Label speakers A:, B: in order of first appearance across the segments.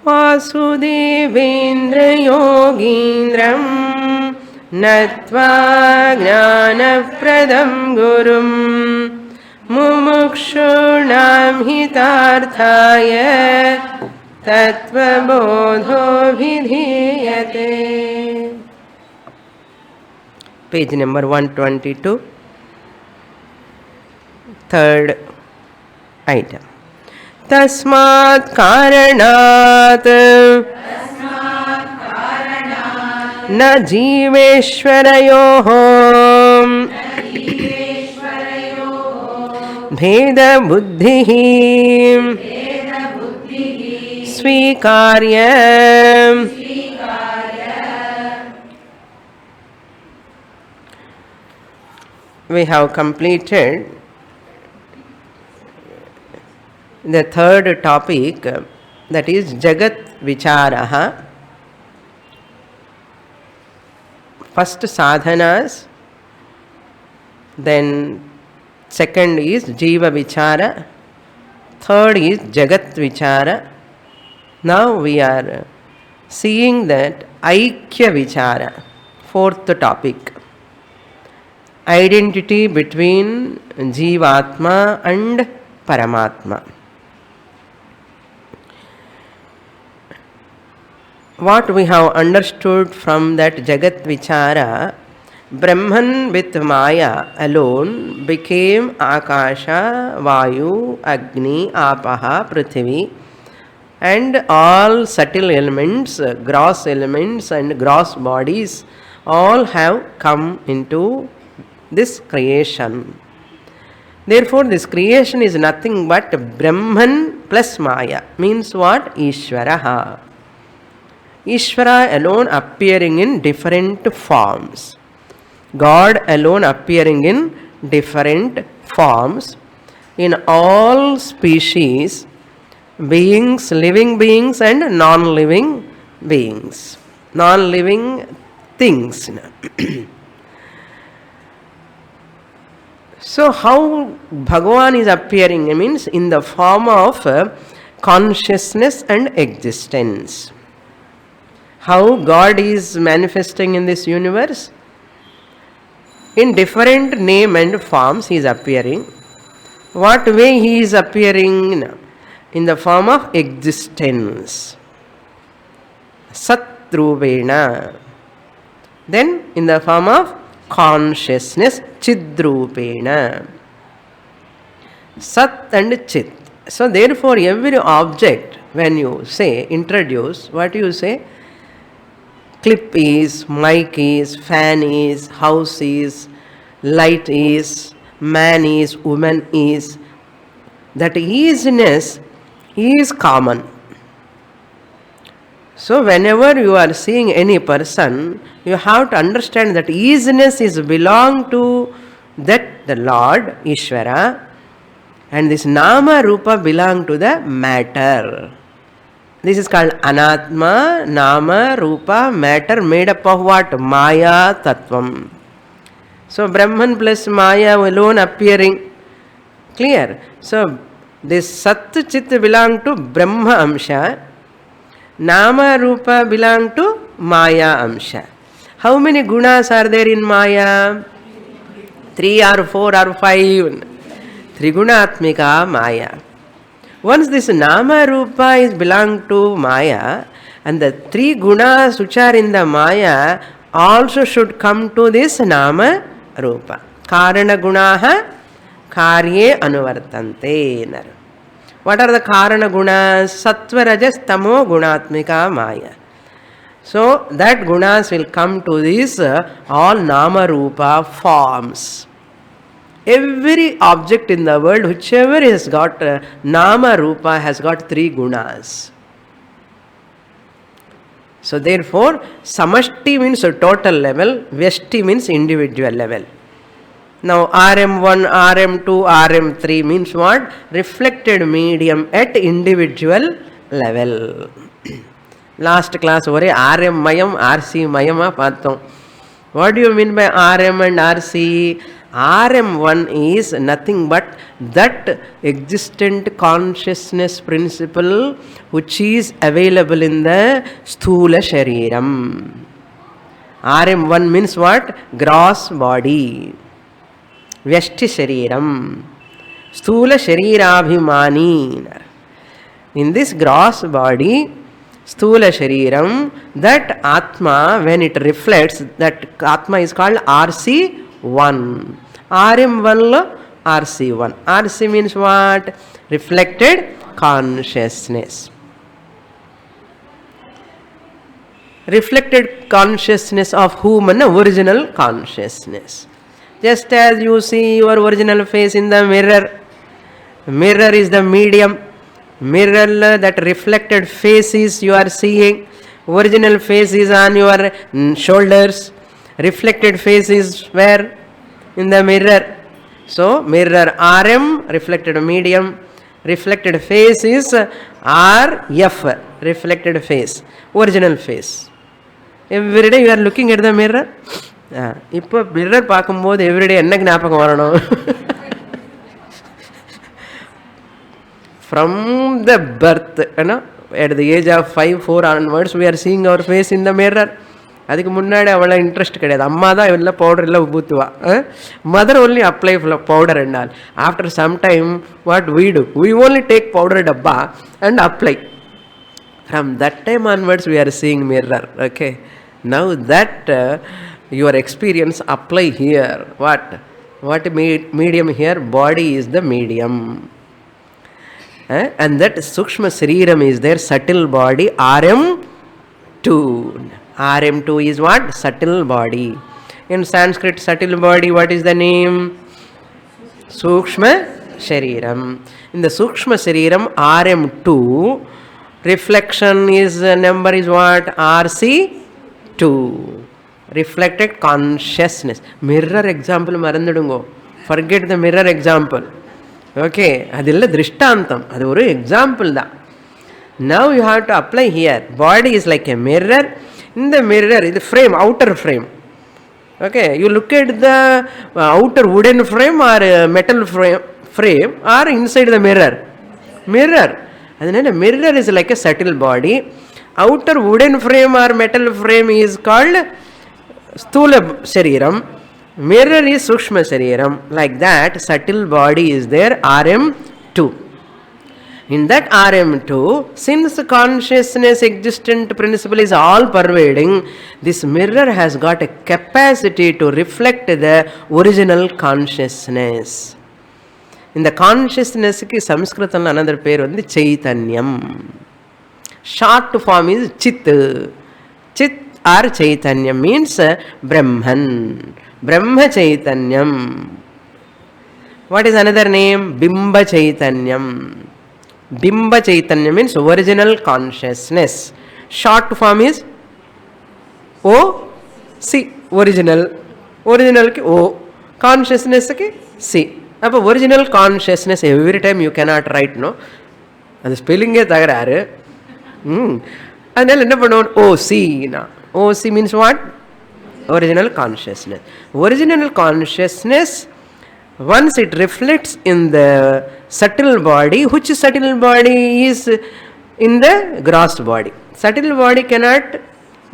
A: वासुदेवेन्द्रयोगीन्द्रं नत्वा ज्ञानप्रदं गुरुं मुमुक्षूणां हितार्थाय तत्त्वबोधोऽभिधीयते. Page number 122, third item. तस्मात् कारणात् न जीवेश्वरयोः भेदबुद्धिः स्वीकार्य. We have completed the third topic, that is Jagat Vicharaha. First sadhanas, then second is Jiva Vichara, third is Jagat Vichara. Now we are seeing that Aikya Vichara, fourth topic. Identity between Jivatma and Paramatma. What we have understood from that Jagat Vichara, Brahman with Maya alone became Akasha, Vayu, Agni, Apaha, Prithvi, and all subtle elements, gross elements and gross bodies all have come into this creation. Therefore, this creation is nothing but Brahman plus Maya. Means what? Ishvaraha. Ishvara alone appearing in different forms. God alone appearing in different forms in all species, beings, living beings and non-living beings, non-living things. So how Bhagavan is appearing? Means in the form of consciousness and existence. How God is manifesting in this universe? In different name and forms he is appearing. What way he is appearing? In the form of existence. Satruvena. Then in the form of consciousness, Chidrupena. Sat and Chit. So therefore every object, when you say, introduce, what you say? Clip is, mic is, fan is, house is, light is, man is, woman is. That isness is common. So whenever you are seeing any person, you have to understand that isness is belong to that the Lord, Ishvara, and this Nama Rupa belong to the matter. This is called Anatma, Nama, Rupa, matter made up of what? Maya Tattvam. So Brahman plus Maya alone appearing. Clear? So this Sat Chit belong to Brahma Amsha. Nama Rupa belong to Maya Amsha. How many gunas are there in Maya? 3 or 4 or 5. Trigunatmika Maya. Once this Nama Rupa is belong to Maya, and the 3 gunas which are in the Maya also should come to this Nama Rupa. Karana Gunaha Karye Anuvartante. What are the Karana Gunas? Sattva, Rajas, Tamo, Gunatmika, Maya. So that gunas will come to these all Nama Rupa forms. Every object in the world, whichever has got Nama Rupa, has got 3 gunas. So therefore, Samashti means a total level, Vyashti means individual level. Now RM1, RM2, RM3 means what? Reflected medium at individual level. Last class ஒரே RM மயம் RC மயமா பார்த்தோம். What do you mean by RM and RC? RM1 is nothing but that existent consciousness principle which is available in the Sthula Shariram. RM1 means what? Gross body. Vyashti Shariram. Sthula Sharirabhimani. In this gross body, Sthula Shariram, that Atma, when it reflects, that Atma is called RC1. RM1 RC1. RC means what? Reflected consciousness. Reflected consciousness of whom? Original consciousness. Just as you see your original face in the mirror, mirror is the medium. Mirror, that reflected face is you are seeing. Original face is on your shoulders. Reflected face is where? In the mirror. So, mirror RM, reflected medium. Reflected face is RF, reflected face, original face. Every day you are looking at the mirror. இப்போ mirror பார்க்கும்போது everyday என்ன ஞாபகம் வரணும்? From the birth, at the age of 5, 4 onwards, we are seeing our face in the mirror. அதுக்கு முன்னாடி அவ்வளோ interest கிடையாது. அம்மா தான் எல்லாம் பவுடர் எல்லாம் ஊற்றுவா. Mother only apply powder and all. After some time, what we do? We only take powder dabba and apply. From that time onwards, we are seeing mirror. Okay. Now that your experience apply here. What medium here? Body is the medium. And that Sukshma Sariram is there, subtle body, RM2. RM2 is what? Subtle body. In Sanskrit, subtle body, what is the name? Sukshma Shariram. In the Sukshma Shariram, RM2, reflection is, number is what? RC2. Reflected consciousness. Mirror example marandudungo. Forget the mirror example. Okay, adilla drishtantam. Adu oru example da. Now you have to apply here. Body is like a mirror. In the mirror is the frame, outer frame. Okay, you look at the outer wooden frame or metal frame or inside the mirror. Mirror. Adinala mirror is like a subtle body. Outer wooden frame or metal frame is called Sthula Shariram. Mirror is Sukshma Shariram. Like that, subtle body is there, RM2. In that RM2, since consciousness existent principle is all pervading, this mirror has got a capacity to reflect the original consciousness. In the consciousness ki Sanskritam another pair is Chaitanyam. Short form is Chit. Chit or Chaitanyam means Brahman. Brahma Chaitanyam. What is another name? Bimba Chaitanyam. Bimba Chaitanya means original consciousness. Short form is O-C. Original. Original ki O. Consciousness ki C. Now original consciousness every time you cannot write, no? And the spelling is thagararu. And then enna பண்ணுவோம்? OC. OC means what? Original consciousness. Original consciousness, once it reflects in the subtle body, which subtle body is in the gross body. Subtle body cannot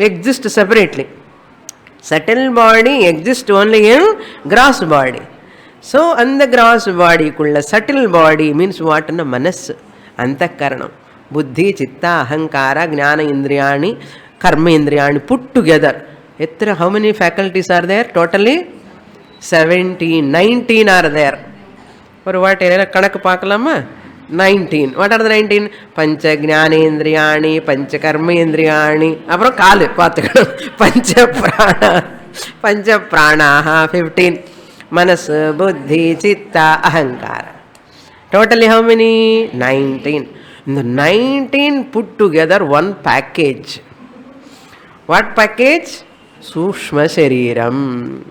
A: exist separately. Subtle body exists only in gross body. So, and the gross body kulla subtle body means what? Manas, antakaranam, buddhi, chitta, ahankara, jnana indriyani, karma indriyani put together. How many faculties are there? Totally 19 are there. For what? Kanak pakalama? 19. What are the 19? Pancha Jnanendriyani, Pancha Karmendriyani. Apro Kale Patakam. Pancha Prana, 15. Manas, Buddhi, Chitta, Ahankara. Totally how many? 19. The 19 put together one package. What package? Sukshma Shariram.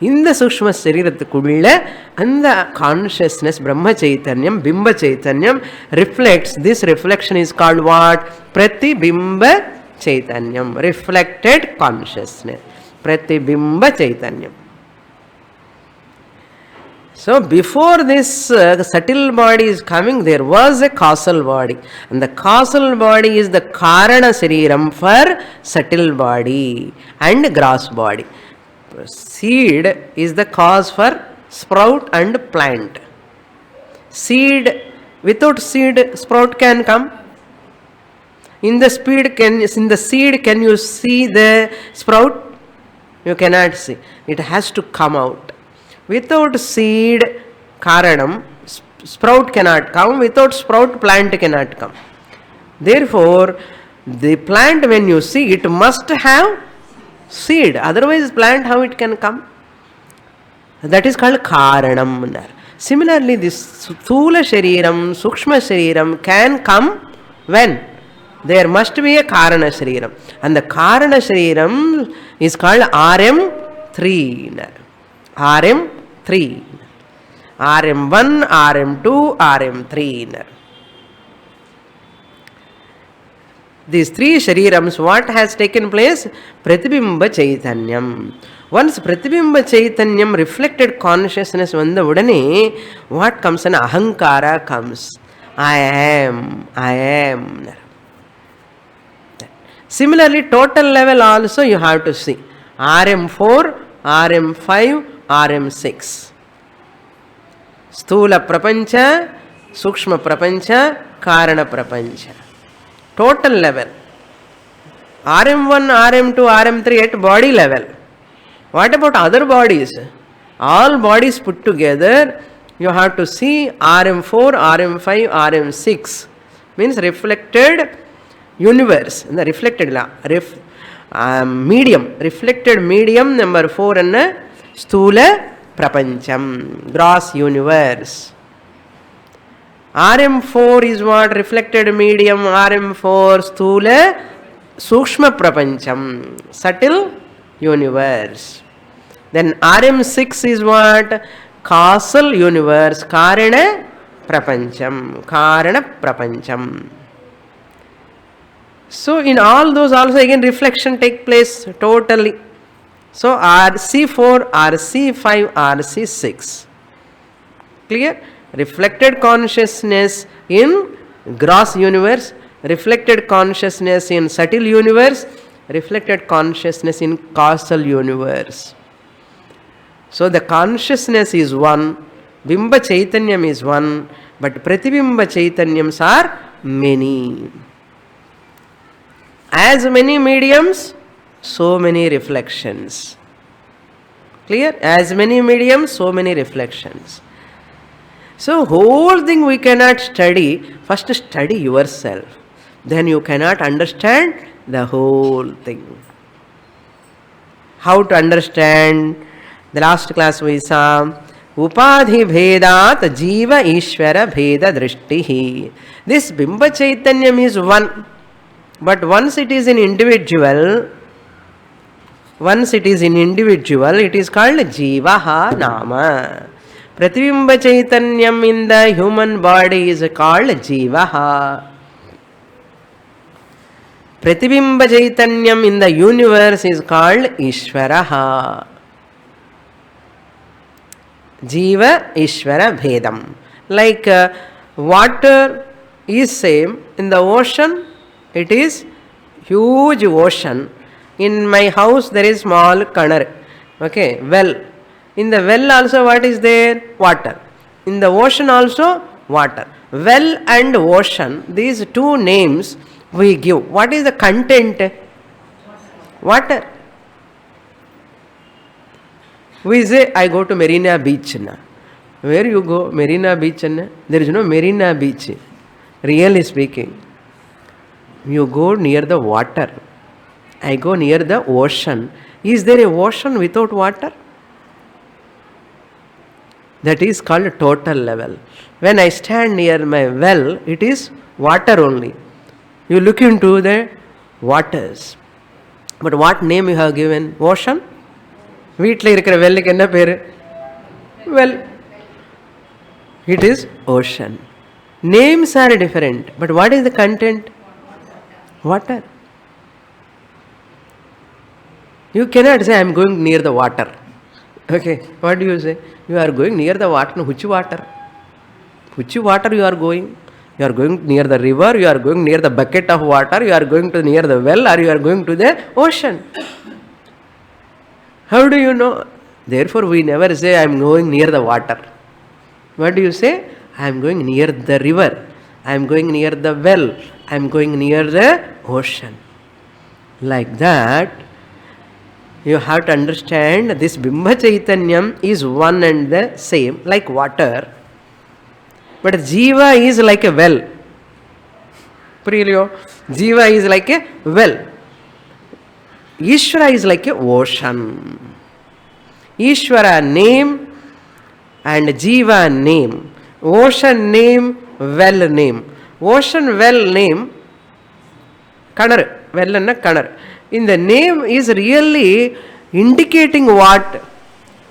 A: In the Sukshma Sharirathukkulla, and the consciousness, Brahma Chaitanyam, Bimba Chaitanyam reflects. This reflection is called what? Pratibimba Chaitanyam. Reflected consciousness. Pratibimba Chaitanyam. So before this subtle body is coming, there was a causal body, and the causal body is the Karana Shariram for subtle body and gross body. Seed is the cause for sprout and plant. Seed, without seed, sprout can come. In the seed, can you see the sprout? You cannot see. It has to come out. Without seed, karanam, sprout cannot come. Without sprout, plant cannot come. Therefore, the plant, when you see, it must have seed. Otherwise, plant, how it can come? That is called karanam. Similarly, this Thula Shariram, Sukshma Shariram can come when? There must be a Karana Shariram. And the Karana Shariram is called RM3. RM3. RM1, RM2, RM3. These three Sharirams, what has taken place? Pratibimba Chaitanyam. Once Pratibimba Chaitanyam, reflected consciousness, what comes? An Ahankara comes. I am. Similarly, total level also you have to see. RM4, RM5, RM6. Sthula Prapancha, Sukshma Prapancha, Karana Prapancha. Total level. RM1, RM2, RM3 at body level. What about other bodies? All bodies put together, you have to see RM4, RM5, RM6. Means reflected universe. The reflected medium. Reflected medium number 4 and Sthula Prapancham. Gross universe. RM4 is what? Reflected medium. RM4 Sthula Sukshma Prapancham. Subtle universe. Then RM6 is what? Causal universe. Karana Prapancham. Karana Prapancham. So in all those also again reflection take place totally. So RC4, RC5, RC6. Clear? Reflected consciousness in gross universe, reflected consciousness in subtle universe, reflected consciousness in causal universe. So the consciousness is one, Bimba Chaitanyam is one, but Pratibimba Chaitanyams are many. As many mediums, so many reflections. Clear? As many mediums, so many reflections. So whole thing we cannot study. First study yourself. Then you cannot understand the whole thing. How to understand? The last class we saw Upadhi Bhedat Jiva Ishvara Bheda Drishtihi. This Bimba Chaitanyam is one. But once it is in individual, it is called Jivaha Nama. Pratibimba Chaitanyam in the human body is called Jivaha. Pratibimba Chaitanyam in the universe is called Ishvaraha. Jiva Ishvara Bhedam. Like water is same in the ocean, it is huge ocean. In my house there is small kanar. Okay, well. In the well also what is there? Water. In the ocean also water. Well and ocean, these two names we give. What is the content? Water. We say, I go to Marina Beach. Where you go? Marina Beach. There is no Marina Beach. Really speaking. You go near the water. I go near the ocean. Is there a ocean without water? That is called total level. When I stand near my well, it is water only. You look into the waters. But what name you have given? Ocean? Veetla irukra vellikku enna peru? Well, it is ocean. Names are different, but what is the content? Water. You cannot say I am going near the water. Okay, what do you say? You are going near the water. No, which water? Which water you are going? You are going near the river, you are going near the bucket of water, you are going to near the well, or you are going to the ocean. How do you know? Therefore, we never say, I am going near the water. What do you say? I am going near the river. I am going near the well. I am going near the ocean. Like that, you have to understand this Bimba Chaitanyam is one and the same, like water. But Jiva is like a well. Jiva is like a well. Ishvara is like a ocean. Ishvara name and Jiva name. Ocean name, well name. Ocean well name, Kanar, well and Kanar. In the name is really indicating what?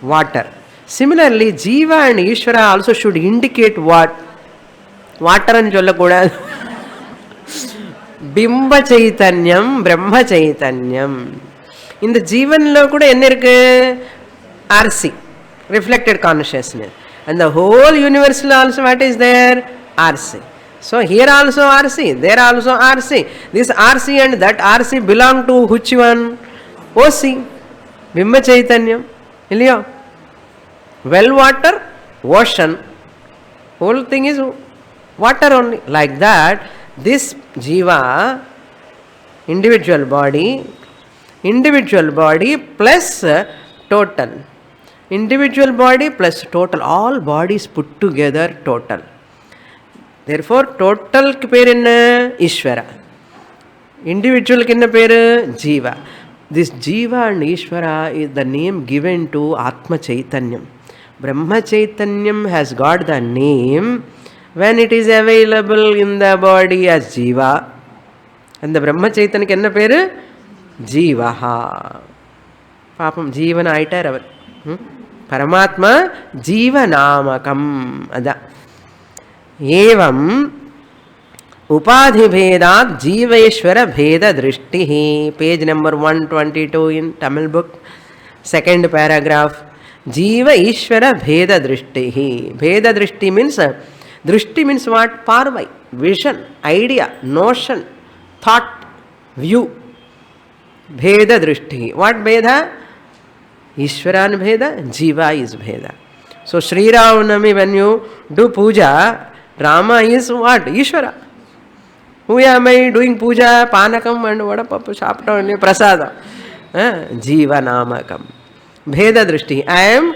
A: Water. Similarly, Jiva and Ishvara also should indicate what? Water and Jollakuda. Bimba Chaitanyam, Brahma Chaitanyam. In the Jivan lo kuda enna irukku? RC, reflected consciousness. And the whole universe also what is there? RC. So here also RC, there also RC. This RC and that RC belong to which one? OC, Bimba Chaitanyam. Illiyo? Well water, ocean. Whole thing is water only. Like that, this Jiva, individual body plus total. Individual body plus total. All bodies put together total. Therefore, total ki peru enna? Ishvara. Individual ki enna peru? Jiva. This Jiva and Ishvara is the name given to Atma Chaitanyam. Brahma Chaitanyam has got the name when it is available in the body as Jiva. And the Brahma Chaitanya ki enna peru? Jivaha. Papam Jivana aitar avaru. Paramatma Jivanamakam. Ada. Evam Upadhi Bhedat Jiveshwara Bheda Drishtihi. Page number 122 in Tamil book. Second paragraph. Jiva Ishvara Bheda Drishtihi. Bheda Drishti means what? Parvai, vision, idea, notion, thought, view. Bheda Drishtihi. What Bheda? Ishvaran Bheda, Jiva is Bheda. So Sri Ramanami, when you do puja, Rama is what? Ishvara. Who am I doing puja? Panakam and Vadapapu, Shapta and Prasada. Jiva Namakam. Bheda Drishti. I am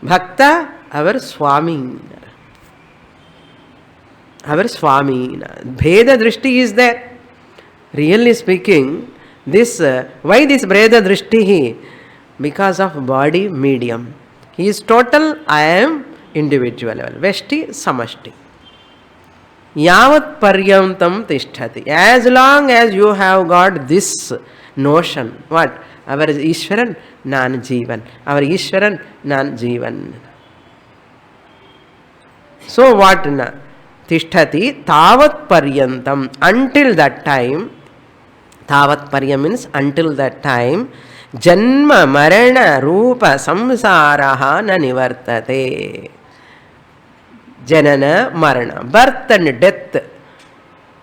A: Bhakta, our Swami. Our Swami. Bheda Drishti is there. Really speaking, this why this Bheda Drishti? Because of body medium. He is total, I am individual level. Veshti, Samashti. Yavat Paryantam Tishtati. As long as you have got this notion, what? Our Ishwaran, Nan Jivan. Our Ishwaran, Nan Jivan. So what? Tishtati, Tavat Paryantam. Until that time, Tavat Paryam means until that time, Janma Marana Rupa Samsaraha na Nivartate. Janana Marana. Birth and death.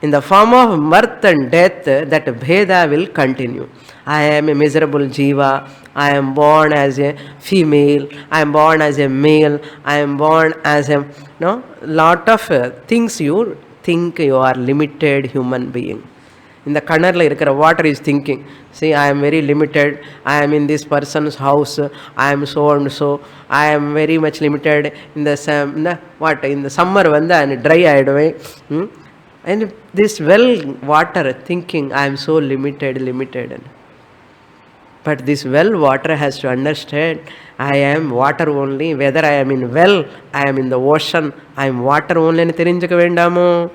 A: In the form of birth and death, that Bheda will continue. I am a miserable Jiva. I am born as a female. I am born as a male. I am born as a lot of things you think you are limited human being. In the kanarla irukra water is thinking, see, I am very limited, I am in this person's house, I am so and so, I am very much limited in the in the summer vanda and dry ayiduve. And this well water thinking, I am so limited. But this well water has to understand, I am water only, whether I am in well, I am in the ocean, I am water only ani therinjaka vendamo.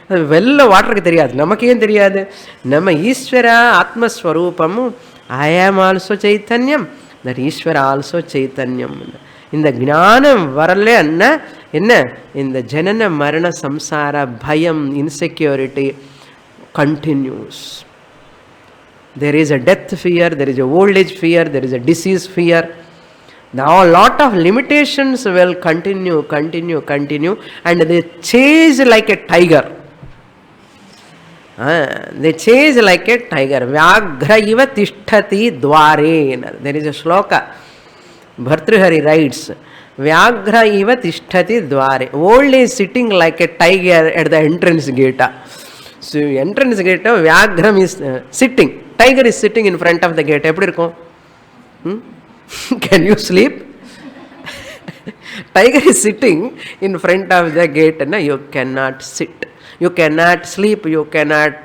A: Well water ki theriyadu, namakku em theriyadu? Nama Ishvara Atma Swarupamu, I am also Chaitanyam, that Ishvara also Chaitanyam. In the Jnanam varale anna enna, in the Janana Marana Samsara Bhayam, insecurity continues. There is a death fear, there is a old age fear, there is a disease fear. Now a lot of limitations will continue, and they chase like a tiger. They chase like a tiger. Vyaghra iva tishtati dware. There is a shloka. Bhartrihari writes, Vyaghra iva tishtati dware. Old is sitting like a tiger at the entrance gate. So entrance gate, Vyaghram is sitting. Tiger is sitting in front of the gate. Can you sleep? Tiger is sitting in front of the gate and you cannot sit. You cannot sleep, you cannot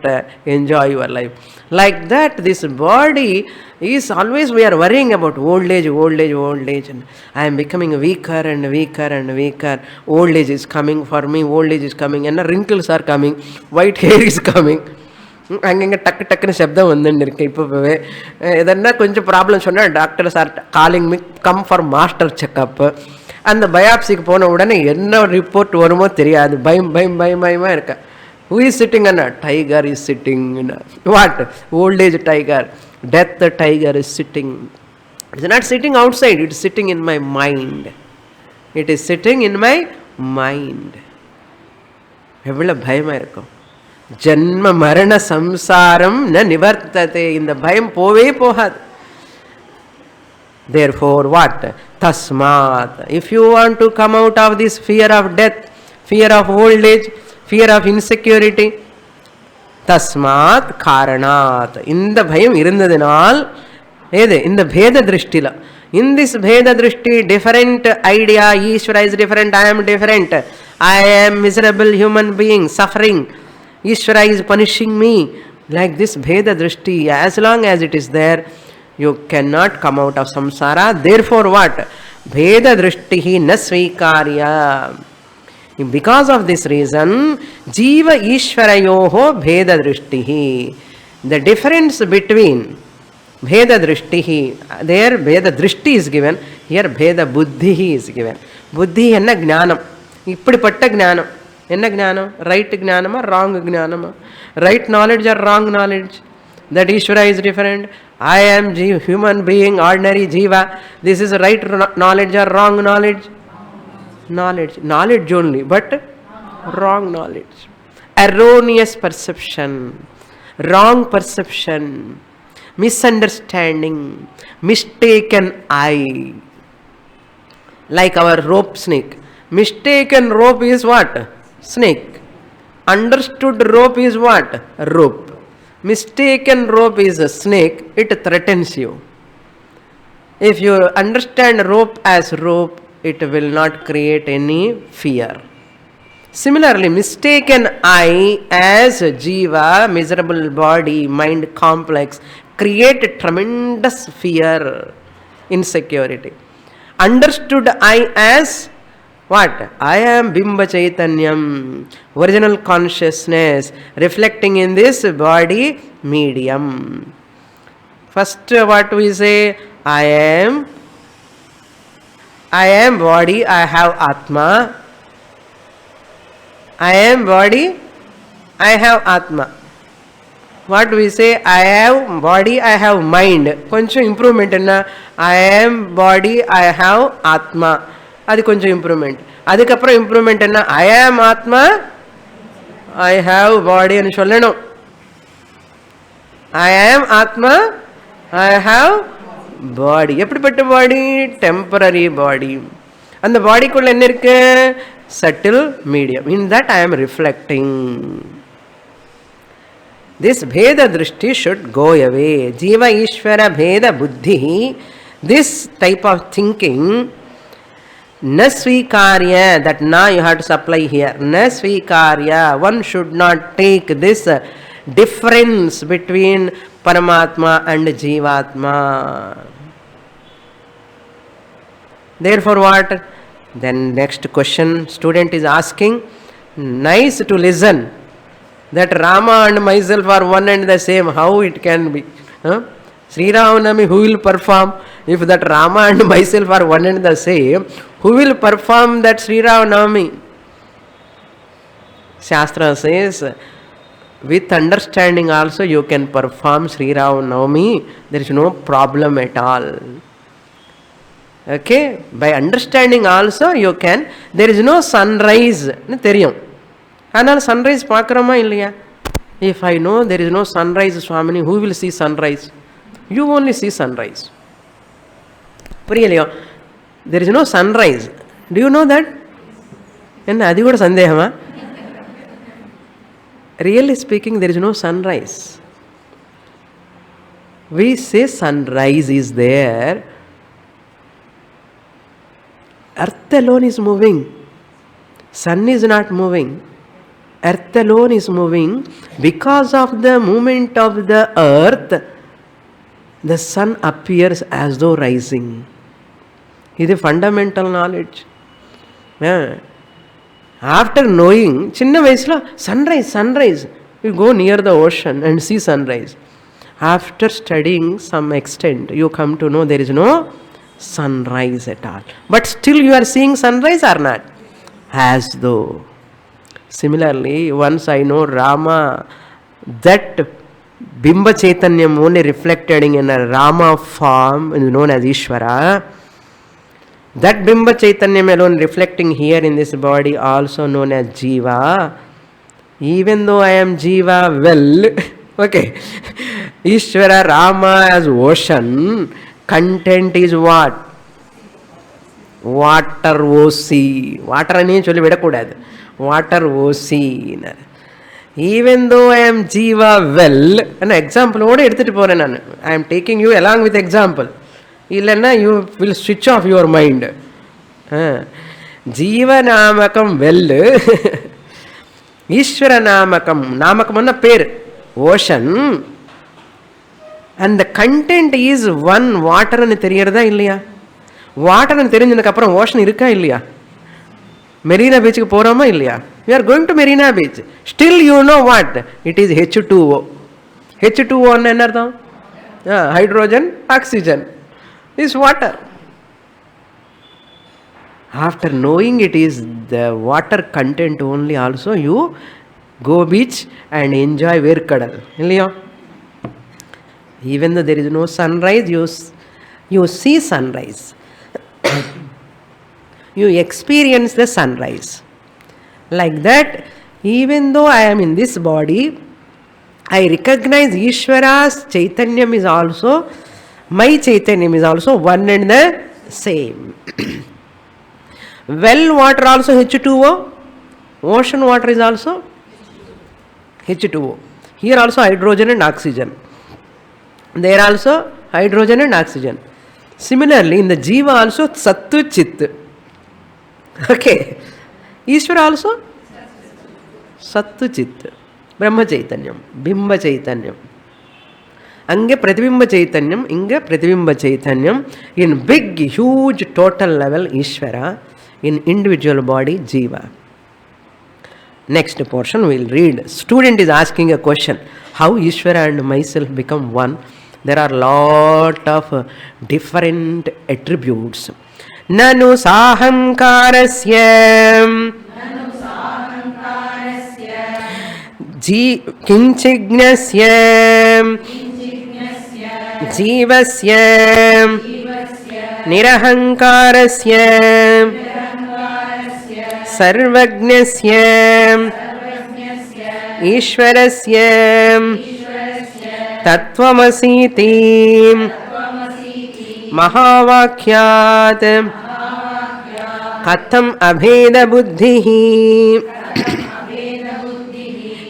A: enjoy your life. Like that, this body is always, we are worrying about old age, and I am becoming weaker and weaker. Old age is coming for me, and wrinkles are coming, white hair is coming. அங்கங்கே டக்குன்னு சப்தம் வந்துன்னு இருக்கு. இப்போவே எதனா கொஞ்சம் problem சொன்னால் doctors are calling me come for master checkup. அந்த பயாப்சிக்கு போன உடனே என்ன ரிப்போர்ட் வருமோ தெரியாது. பயமாக இருக்க. Who is sitting on a tiger is sitting in a, what? Old age tiger. Death tiger is sitting. It is not sitting outside. It is sitting in my mind. It is sitting in my mind. எவ்வளோ பயமாக இருக்கும். ஜன்ம மரண சம்சாரம் ந நிவர்த்ததே. இந்த பயம் போவே போகாது. Therefore what? Tasmat. If you want to come out of this fear of death, fear of old age, fear of insecurity, tasmat karanat. இந்த பயம் இருந்ததினால் ஏது இந்த பேத திருஷ்டில, in this bheda drishti, different idea, Ishvara is different, I am different, I am miserable human being suffering, Ishvara is punishing me. Like this bheda drishti, as long as it is there, you cannot come out of samsara. Therefore what? Bheda drishtihi na svikarya. Because of this reason, jiva ishvarayoho bheda drishtihi. The difference between bheda drishtihi, there bheda drishti is given, here bheda buddhihi is given. Buddhi enna jnanam, இப்படிப்பட்ட ஞானம். என்ன ஞானம்? Right ஞானமா wrong ஞானமா? Right knowledge R wrong knowledge? That Ishvara is different. I am human being, ordinary jiva. This is right knowledge or wrong knowledge? Knowledge only, but wrong knowledge. Erroneous perception, wrong perception, misunderstanding, mistaken eye. Like our rope snake. Mistaken rope is what? Snake. Understood rope is what? Rope. Mistaken rope is a snake, it threatens you. If you understand rope as rope, it will not create any fear. Similarly, mistaken I as jiva, miserable body, mind complex, create tremendous fear, insecurity. Understood I as what? I am Bimba Chaitanyam, original consciousness reflecting in this body medium. First what we say? I am body, I have Atma. I am body, I have Atma. What we say? I have body, I have mind. Koncham improvement enna? I am body, I have Atma. அது கொஞ்சம் improvement. அதுக்கப்புறம் improvement என்ன? ஐ ஆம் ஆத்மா, I have பாடின்னு சொல்லணும். ஐ ஆம் ஆத்மா, I have பாடி. எப்படிப்பட்ட பாடி? டெம்பரரி பாடி. அந்த பாடிக்குள்ள என்ன இருக்கு? Subtle medium. In that I am reflecting. This பேத திருஷ்டி ஷுட் கோ அவே. ஜீவ ஈஸ்வர பேத புத்தி, this type of thinking na svikarya, that na you have to supply here. Na svikarya, one should not take this difference between Paramatma and Jivatma. Therefore what? Then next question student is asking, nice to listen that Rama and myself are one and the same. How it can be? Sri Ramanami, who will perform? If that Rama and myself are one and the same, who will perform that Sri Ramanami? Shastra says, with understanding also you can perform Sri Ramanami. There is no problem at all. Okay, by understanding also you can. There is no sunrise னு தெரியும். ஆனால் sunrise பார்க்குறோமா இல்லையா? If I know there is no sunrise, Swamini, who will see sunrise? You only see sunrise. புரியலையோ? There is no sunrise. Do you know that? என்ன அது கூட சந்தேகமா? Really speaking, there is no sunrise. We say sunrise is there. Earth alone is moving. Sun is not moving. Earth alone is moving. Because of the movement of the earth, the sun appears as though rising. This is fundamental knowledge. After knowing, chinna vayasula sunrise, you go near the ocean and see sunrise. After studying some extent, you come to know there is no sunrise at all. But still you are seeing sunrise or not? As though. Similarly, once I know Rama, that Bimba Chaitanyam only reflected in a Rama form is known as Ishvara. That Bimba Chaitanyam alone reflecting here in this body also known as Jiva. Even though I am Jiva, well, okay, Ishvara, Rama as ocean, content is what? Water O-C. Water ani solli vidakudadu. Water O-C. Even though I am Jiva, well, an example oda edutittu poren nanu. I am taking you along with example. Illanna you will switch off your mind. Jiva namakam well. Ishvara namakam. Namakam anna per. Ocean. And the content is one water anu theriyarada illaya? Water anu therinjadukku appuram ocean irukka illaya? Marina Beach ku porama illaya? We are going to Marina Beach. Still you know what? It is H2O. H2O anna enna artham? Hydrogen, oxygen. Is water. After knowing it is the water content only, also you go beach and enjoy Verkadal. Illaya? Even though there is no sunrise, you see sunrise. You experience the sunrise. Like that, even though I am in this body, I recognize Ishvara's Chaitanyam is also, my Chaitanyam is also one and the same. Well water also H2O. Ocean water is also H2O. Here also hydrogen and oxygen. There also hydrogen and oxygen. Similarly, in the Jiva also Sattu Chit. Okay. Ishvara also Sattu Chit. Brahma Chaitanyam. Bimba Chaitanyam. Ange Pratibimba Chaitanyam. Inge Pratibimba Chaitanyam. In big, huge, total level Ishvara. In individual body Jiva. Next portion we will read. Student is asking a question. How Ishvara and myself become one? There are lot of different attributes. Nanu sahamkarasya kinchignasya jivasya nirahankarasya sarvagnasya ishvarasya Tattvamasiti Mahavakyat Katham Abheda Buddhihi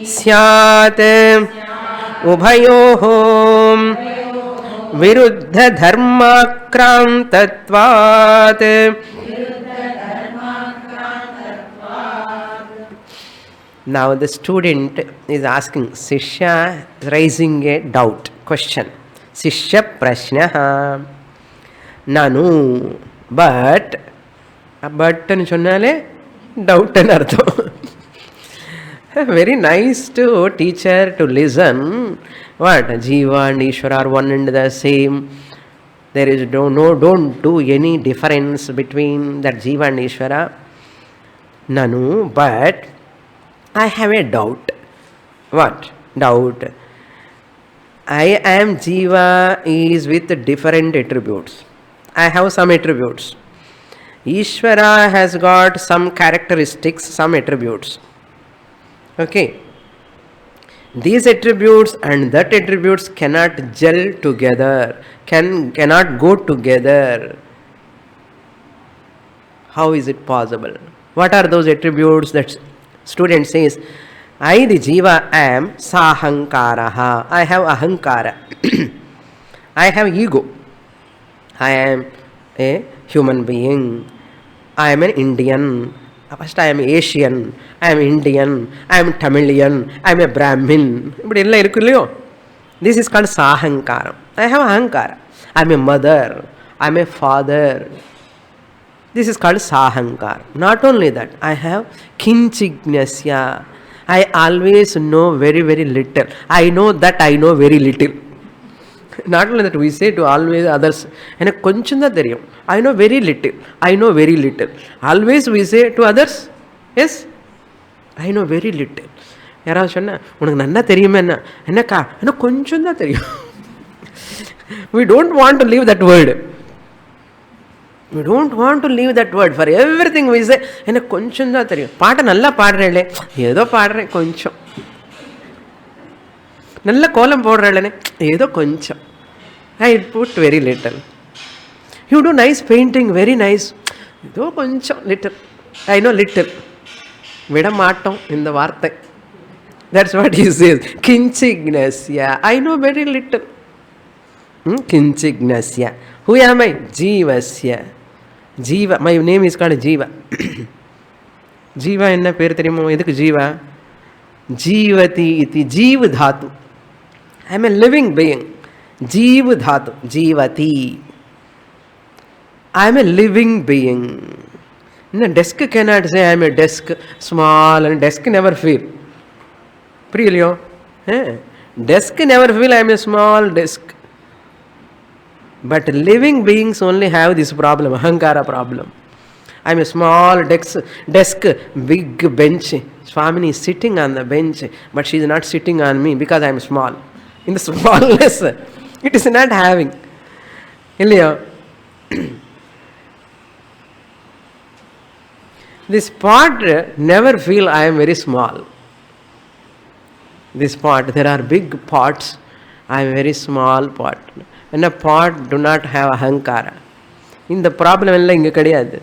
A: Syat Ubhayoho Viruddha Dharmakrantatvat. Now the student is asking, Sishya is raising a doubt, question. Sishya prashnaha. Nanu, but అని சொன்னாலே doubt అని అర్థం. Very nice to teacher to listen. What? Jiva and Ishvara are one and the same. There is don't do any difference between that Jiva and Ishvara. Nanu, but I have a doubt. What? Doubt. I am Jiva is with different attributes. I have some attributes. Ishvara has got some characteristics, some attributes. Okay. These attributes and that attributes cannot gel together, cannot go together. How is it possible? What are those attributes that student says, I the jiva am sahankaraha. I have ahankara. I have ego. I am a human being. I am an Indian. First I am Asian. I am Indian. I am Tamilian. I am a Brahmin. This is called sahankara. I have ahankara. I am a mother. I am a father. This is called sahankara. Not only that, I have kinchignasya. I always know very, very little. I know that I know very little. Not only that, we say to always others, I know very little. I know very little. Always we say to others, yes, I know very little. யாராவது சொன்னா உனக்கு நல்லா தெரியுமே என்னக்கா எனக்கு கொஞ்சம் தான் தெரியும். We don't want to leave that word. We don't want to leave that word. For everything we say, எனக்கு கொஞ்சம் தான் தெரியும். பாட்டை நல்லா பாடுறேன், ஏதோ பாடுறேன் கொஞ்சம். நல்ல கோலம் போடுறேன், ஏதோ கொஞ்சம். I put very little. You do nice painting, very nice. ஏதோ கொஞ்சம் little. I know little. விட மாட்டோம் இந்த வார்த்தை. That's what he says. Kinchignasya. I know very little. Kinchignasya. Who am I? Jivasya. Jiva. My name is called Jiva. Jiva enna per theriyumo? Edukku Jiva? Jivati iti Jiv dhatu. I am a living being. Jiv dhatu. Jivati. I am a living being. A desk cannot say I am a desk, small, and desk never feel. Priyaliyo? Desk never feel I am a small desk. But living beings only have this problem, ahankara problem. I am a small desk, big bench. Swamini is sitting on the bench, but she is not sitting on me because I am small. In the smallness, it is not having. Illiyo? This pot never feel I am very small. This pot, there are big pots. I am very small pot. And a pot do not have ahankara. இந்த problem எல்லாம் இங்கே கிடையாது,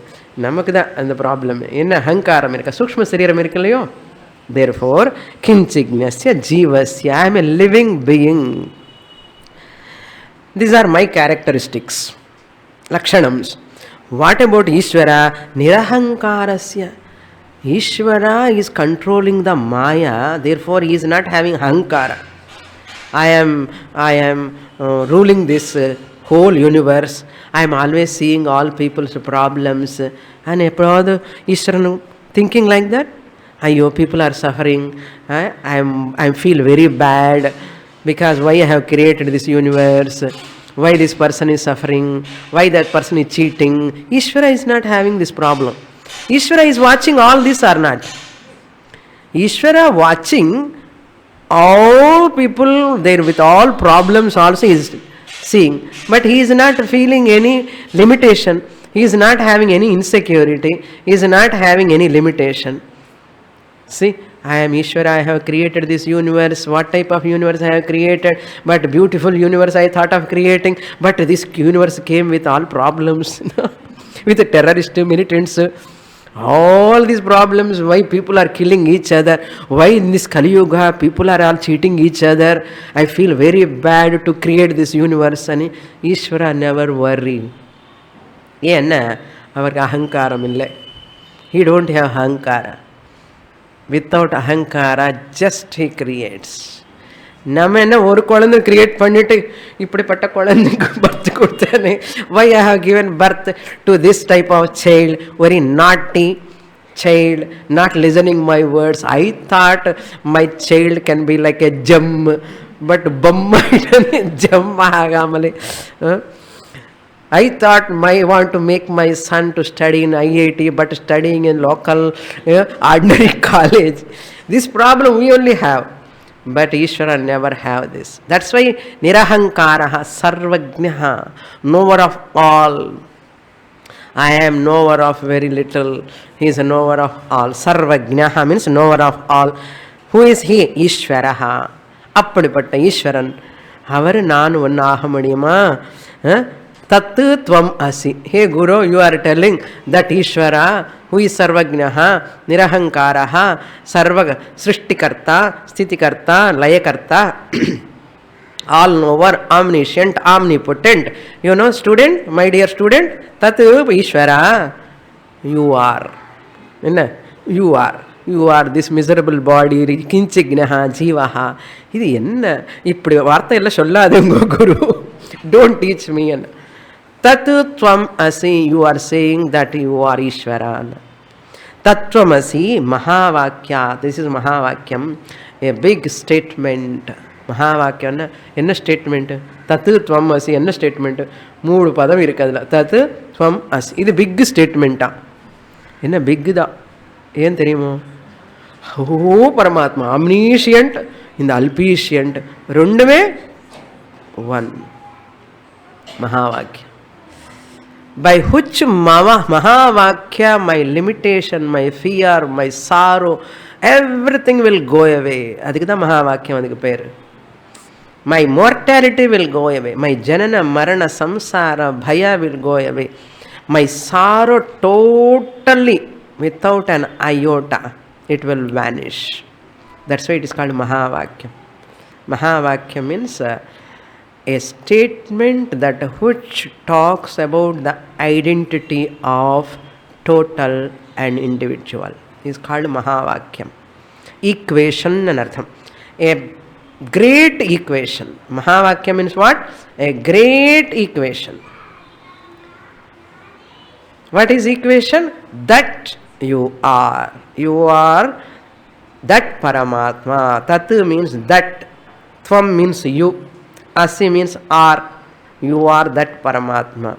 A: நமக்கு தான் அந்த problem. என்ன அகங்காரம் இருக்கா, சூக்ஷ்ம சரீரம் இருக்கு இல்லையோ. Therefore, kinchignasya jivasya. I am a living being. These are my characteristics, lakshanams. What about Ishvara? Nirahankarasya. Ishvara is controlling the Maya, therefore he is not having ahankara. I am ruling this whole universe. I am always seeing all people's problems. And eppozhudhu Ishvaranu thinking like that. Ayyo, people are suffering. I feel very bad because why I have created this universe. Why this person is suffering. Why that person is cheating. Ishvara is not having this problem. Ishvara is watching all this or not. Ishvara watching all people there with all problems also is seeing, but he is not feeling any limitation. He is not having any insecurity. He is not having any limitation. See, I am Ishvara, I have created this universe. What type of universe I have created? But beautiful universe I thought of creating, but this universe came with all problems. With the terrorist militants, all these problems, why people are killing each other, why in this Kali Yuga people are all cheating each other. I feel very bad to create this universe. And Ishvara never worry. Yenna avarku ahankaram ille. He don't have ahankara. Without ahankara, just he creates. நம்ம என்ன ஒரு குழந்தை create பண்ணிட்டு இப்படிப்பட்ட குழந்தைக்கு birth கொடுத்தேனே, why I have given birth to this type of child, very naughty child, not listening my words. I thought my child can be like a gem, but gem ಆಗಾಮಲೆ. I thought I want to make my son to study in IIT, but studying in local ordinary college. This problem we only have. but Ishvara never have this. That's why Nirahankaraha Sarvajnaha, knower of all. I am knower of very little. He is a knower of all. Sarvajnaha means knower of all. Who is he? Ishvaraha. Appadipatta Ishwaran. Avaru nanu vannu aaga mudiyuma? Tattu tvam asi. Hey Guru, you are telling that Ishvara, who is Sarvajnaha, Nirahankaraha, Sarva Srishtikarta, Stitikarta, Layakarta, all knower, omniscient, omnipotent. You know, student, my dear student, Tatu Ishvara, you are. You are. You are this miserable body, kinchignaha, jivaha. இது என்ன இப்படி வார்த்தையெல்லாம் சொல்லாதேங்கோ குரு. Don't teach me. Tatu tvam asi, you are saying that you are Ishvara. Tattvamasi Mahavakya. This is Mahavakyam, a big statement. Mahavakyam என்ன statement? தத்து துவம் அசி என்ன statement? 3 பதம் இருக்கு அதில். தத்து துவம் அசி, இது பிக் ஸ்டேட்மெண்ட்டா? என்ன பிக் தான், ஏன் தெரியுமோ? ஓ பரமாத்மா அம்னீஷியன்ட், இந்த அல்பீஷியன்ட் ரெண்டுமே one. Mahavakya. By which Mahavakya, my limitation, my fear, my sorrow, everything will go away. அதுக்கு தான் மகாவாக்கியம் அதுக்கு பேர். My mortality will go away. My janana, marana, samsara, bhaya will go away. My sorrow totally, without an iota, it will vanish. That's why it is called Mahavakyam. Mahavakyam means a statement that which talks about the identity of total and individual is called Mahavakyam. Equation anartham. A great equation. Mahavakyam means what? A great equation. What is equation? That you are. You are that Paramatma. Tatu means that. Tvam means you. Asi means are. You are that Paramatma.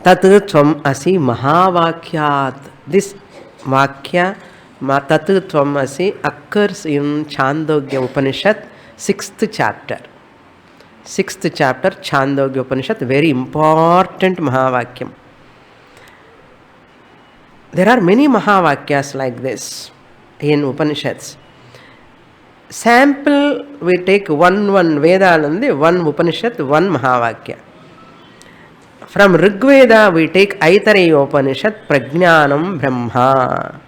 A: Tatu tvam asi Mahavakyat. This Vakya, Tatu tvam asi, occurs in Chandogya Upanishad, 6th chapter. 6th chapter, Chandogya Upanishad, very important Mahavakyam. There are many Mahavakyas like this in Upanishads. Sample, we take one Vedanandi, one Upanishad, one Mahavakya. From Rigveda, we take Aitareya Upanishad, Prajnanam Brahma.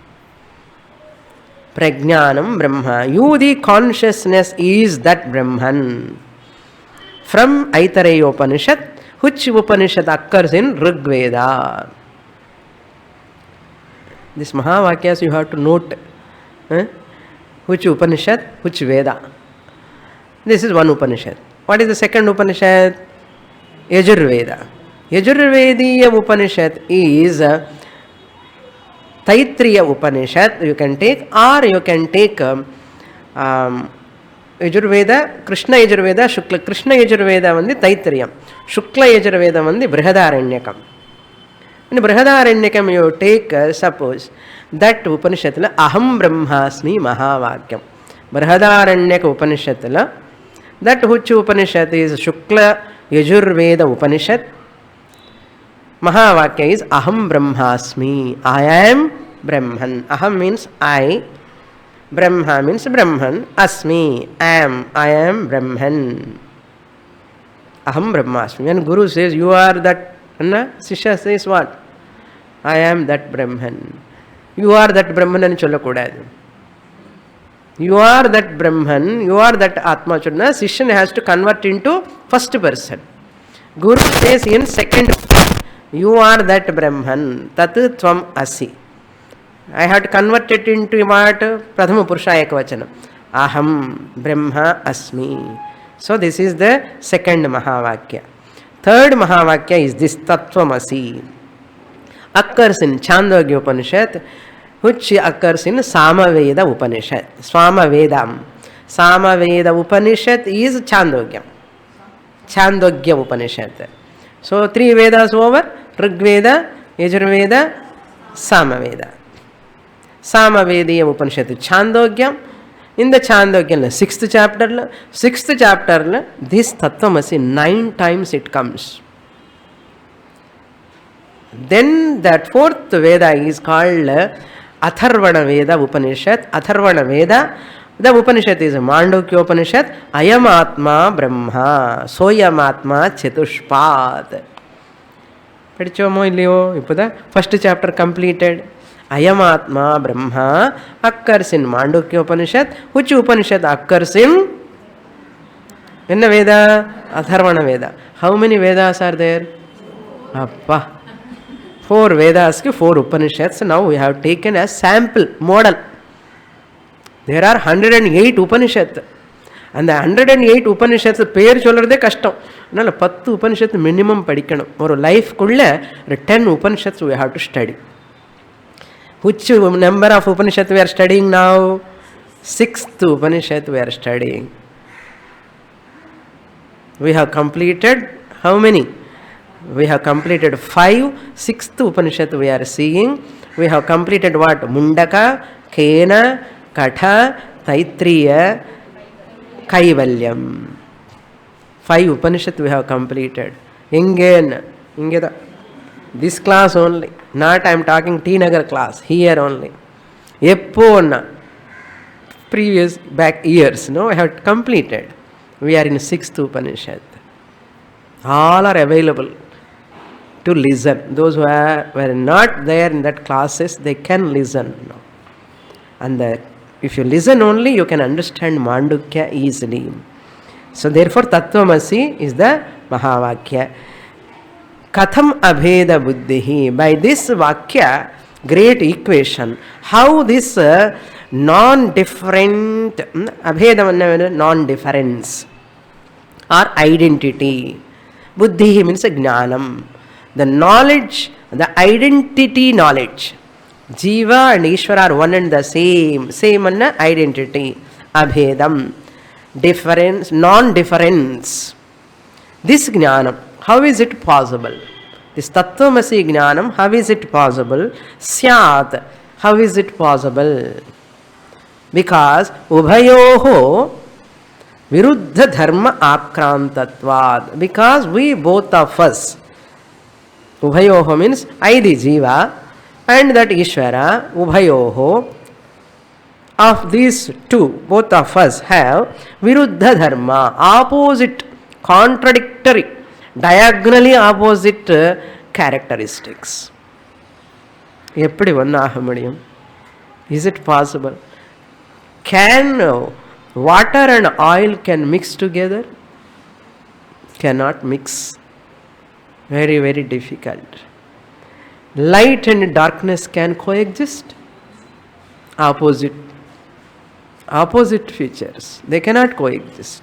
A: Prajnanam Brahma. You, the consciousness, is that Brahman. From Aitareya Upanishad, which Upanishad occurs in Rigveda. This Mahavakyas you have to note. Which Upanishad, which Veda. This is one Upanishad. What is the second Upanishad? Yajurveda. Yajurvediya Upanishad is Taittiriya Upanishad. You can take, or you can take Yajurveda, Krishna Yajurveda, Shukla. Krishna Yajurveda vandi Taittiriyam. Shukla Yajurveda vandi Brihadaranyakam. In Brihadaranyakam you take, suppose, that Upanishadla Aham Brahmasmi Mahavakyam. Brihadaranyaka Upanishadla, that which Upanishad is Shukla Yajurveda Upanishad. Mahavakya is Aham Brahmasmi. I am Brahman. Aham means I. Brahma means Brahman. Asmi, I am Brahman. Aham Brahmasmi. When Guru says you are that, Sishya says what? I am that Brahman. You are that Brahman and sollakudadu. You are that Brahman, you are that Atma chonna. Sishyan has to convert into first person. Guru says in second, you are that Brahman. Tatu tvam asi. I have to convert it into what? Prathama Purusha Ekavachanam. Aham Brahma Asmi. So this is the second Mahavakya. Third Mahavakya is this Tattvamasi. Occurs in Chandogya Upanishad, which occurs in Samaveda Upanishad. Swamavedam. Samaveda Upanishad is Chandogya. Chandogya Upanishad. So 3 Vedas over: Rigveda, Yajurveda, Samaveda. Samavediya Upanishad Chandogya, In the Chandogya, 6th chapter, this Tattvamasi 9 times it comes. Then that 4th Veda is called Atharvana Veda Upanishad. Atharvana Veda, the Upanishad is Mandukya Upanishad. Ayam Atma Brahma, Soyam Atma Chatushpad. Padichomo illiyo? Ippuda first chapter completed. Ayam Atma Brahma occurs in Mandukya Upanishad. Which Upanishad occurs in? Enna Veda? Atharvana Veda. How many Vedas are there? Appa. 4 Vedas, 4 Upanishads. Now we have taken a sample model. There are 108 Upanishads. And the 108 Upanishads பேர் சொல்றதே கஷ்டம். அதனால 10 Upanishads minimum படிக்கணும். ஒரு லைஃப்க்குள்ள 10 Upanishads we have to study. Which number of Upanishads we are studying now? 6th Upanishad we are studying. We have completed how many? We have completed 5. 6th Upanishad we are seeing. We have completed what? Mundaka, Kena, Katha, Taitriya, Kaivalyam. 5 Upanishads we have completed. Ingeda. This class only. Not I am talking T Nagar class. Here only. Eppona. Previous back years. No, I have completed. We are in 6th Upanishad. All are available to listen. Those who were not there in that classes, they can listen. And if you listen only, you can understand Mandukya easily. So therefore, Tattvamasi is the Mahavakya. Katham abheda buddhihi. By this Vakya, great equation, how this non-different, abheda non-difference or identity. Buddhihi means jnanam. The knowledge, the identity knowledge. Jiva and Ishvara are one and the same. Same and identity. Abhedam. Difference, non-difference. This jnanam, how is it possible? This Tattvamasi jnanam, how is it possible? Syat, how is it possible? Because Ubhayoho Viruddha Dharma Akrantatvad. Because we both of us, Ubhayoho means I the Jiva and that Ishvara, Ubhayoho, of these two, both of us have Viruddha Dharma, opposite, contradictory, diagonally opposite characteristics. Eppadi vanna aga mudiyum? Is it possible? Can water and oil can mix together? Cannot mix. Very, very difficult. Light and darkness can coexist? Opposite features. They cannot coexist.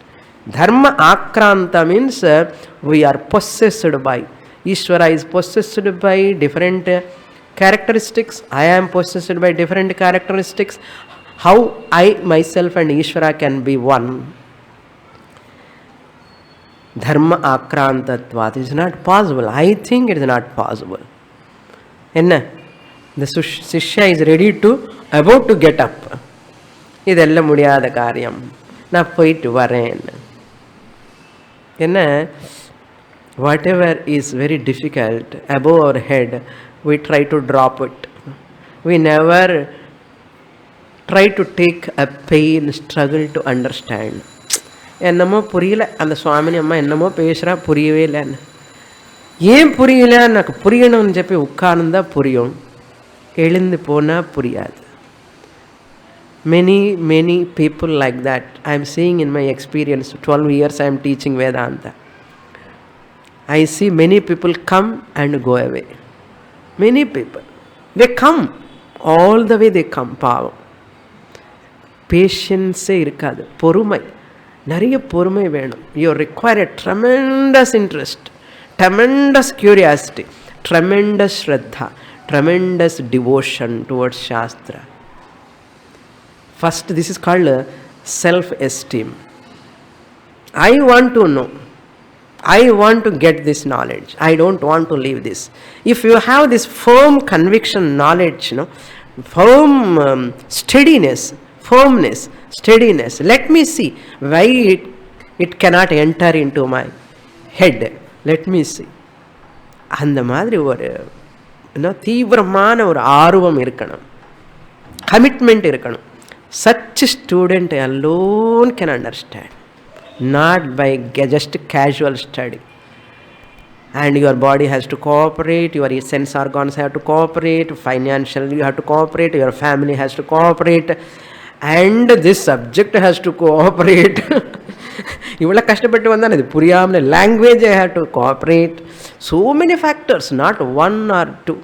A: Dharma akranta means we are possessed by. Ishvara is possessed by different characteristics. I am possessed by different characteristics. How I myself and Ishvara can be one? Dharma akrantatvat is not possible. I think it is not possible. Enna? The Shishya is ready to, about to get up. Idella mudiyada karyam. Na poitu varen. Enna? Whatever is very difficult above our head, we try to drop it. We never try to take a pain, struggle to understand. என்னமோ புரியல, அந்த சுவாமினி அம்மா என்னமோ பேசுகிறா, புரியவே இல்லைன்னு. ஏன் புரியல? எனக்கு புரியணும்னு చెప్పి உட்கார்ந்தா புரியும், எழுந்து போனால் புரியாது. Many people like that I am seeing in my experience. 12 years I am teaching Vedanta. I see many people come and go away. Many people, they come all the way, they come. பாவம், பேஷன்ஸே இருக்காது, பொறுமை, நிறைய பொறுமை வேணும். You require a tremendous interest, tremendous curiosity, tremendous shraddha, tremendous devotion towards Shastra. First, this is called self-esteem. I want to know. I want to get this knowledge. I don't want to leave this. If you have this firm conviction, knowledge, firm steadiness, firmness, Steadiness. Let me see why it cannot enter into my head. Let me see. அந்த மாதிரி ஒரு தீவிரமான ஒரு ஆர்வம் இருக்கணும், commitment இருக்கணும். Such student alone can understand, not by just casual study. And your body has to cooperate, your sense organs have to cooperate, financially you have to cooperate, your family has to cooperate, and this subject has to cooperate. இவ்வளோ கஷ்டப்பட்டு வந்தால் இது புரியாமல் language I have to cooperate. So many factors, not one or two.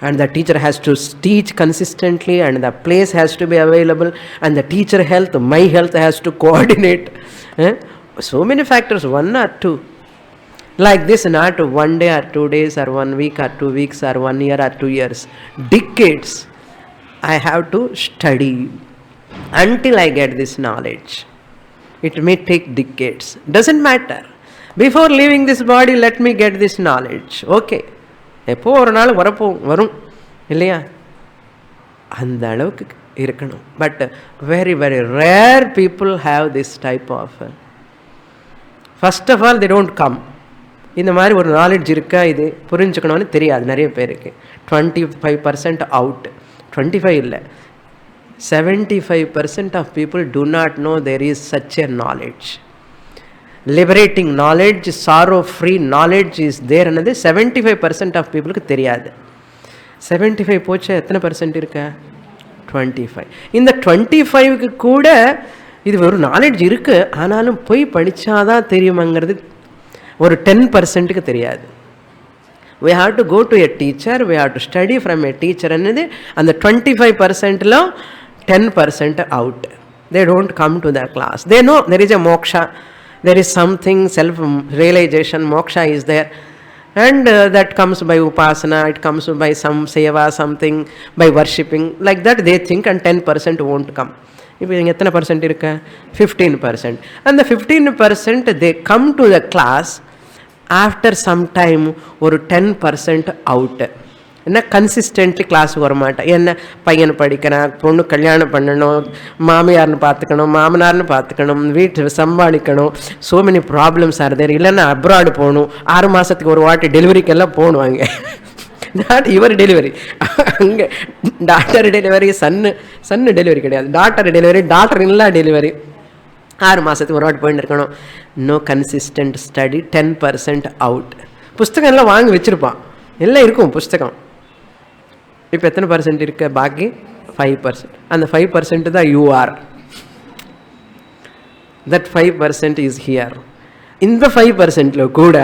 A: And the teacher has to teach consistently, and the place has to be available, and the teacher health, my health has to coordinate. So many factors, one or two. Like this, not 1 day or 2 days or 1 week or 2 weeks or 1 year or 2 years. Decades I have to study until I get this knowledge. It may take decades. Doesn't matter. Before leaving this body, let me get this knowledge. Okay. எப்போ ஒரு நாள் வரும் இல்லையா, அந்த அளவுக்கு இருக்கணும். But very very rare people have this type of. First of all they don't come. இந்த மாதிரி ஒரு நாலேஜ் இருக்கா, இது புரிஞ்சுக்கணும்னு தெரியாது நிறைய பேருக்கு. 25% அவுட். 25 இல்லை, 75% of people do not know there is such a knowledge. Liberating knowledge, sorrow free knowledge is there என்னது 75% ஆஃப் பீப்புளுக்கு தெரியாது. 75 போச்சு, எத்தனை பர்சன்ட் இருக்கா? 25. இந்த 25க்கு கூட இது ஒரு நாலேஜ் இருக்கு, ஆனாலும் போய் படித்தாதான் தெரியுமாங்கிறது ஒரு 10%க்கு தெரியாது. We have to go to a teacher, we have to study from a teacher என்னது அந்த 25%ல 10% out. They don't come to the class. They know there is a moksha. There is something, self-realization, moksha is there. And that comes by upasana, it comes by some seva, something, by worshipping. Like that they think, and 10% won't come. இப்போ இங்கே எத்தனை percent இருக்கு? 15%. And the 15% they come to the class after some time ஒரு 10% out. என்ன consistently கிளாஸுக்கு வரமாட்டேன். என்ன பையனை படிக்கிறான், பொண்ணு கல்யாணம் பண்ணணும், மாமியார்னு பார்த்துக்கணும், மாமனார்னு பார்த்துக்கணும், வீட்டு சம்பாதிக்கணும். So many problems are there. இல்லைன்னா அப்ராடு போகணும், 6 மாதத்துக்கு ஒரு வாட்டி டெலிவரிக்கெல்லாம் போகணும். அங்கே நாட் இவர் டெலிவரி, அங்கே டாக்டர் டெலிவரி, சன்னு டெலிவரி கிடையாது, டாக்டர் டெலிவரி, டாக்டர் இல்லா டெலிவரி, 6 மாதத்துக்கு ஒரு வாட்டி போயிட்டு இருக்கணும். No consistent study, 10% out. புஸ்தகம் எல்லாம் வாங்கி வச்சுருப்பான், எல்லாம் இருக்கும் புஸ்தகம். இப்போ எத்தனை பர்சன்ட் இருக்க? பாக்கி 5%. அந்த 5% தான் you are. That 5% is here. இந்த 5%ல கூட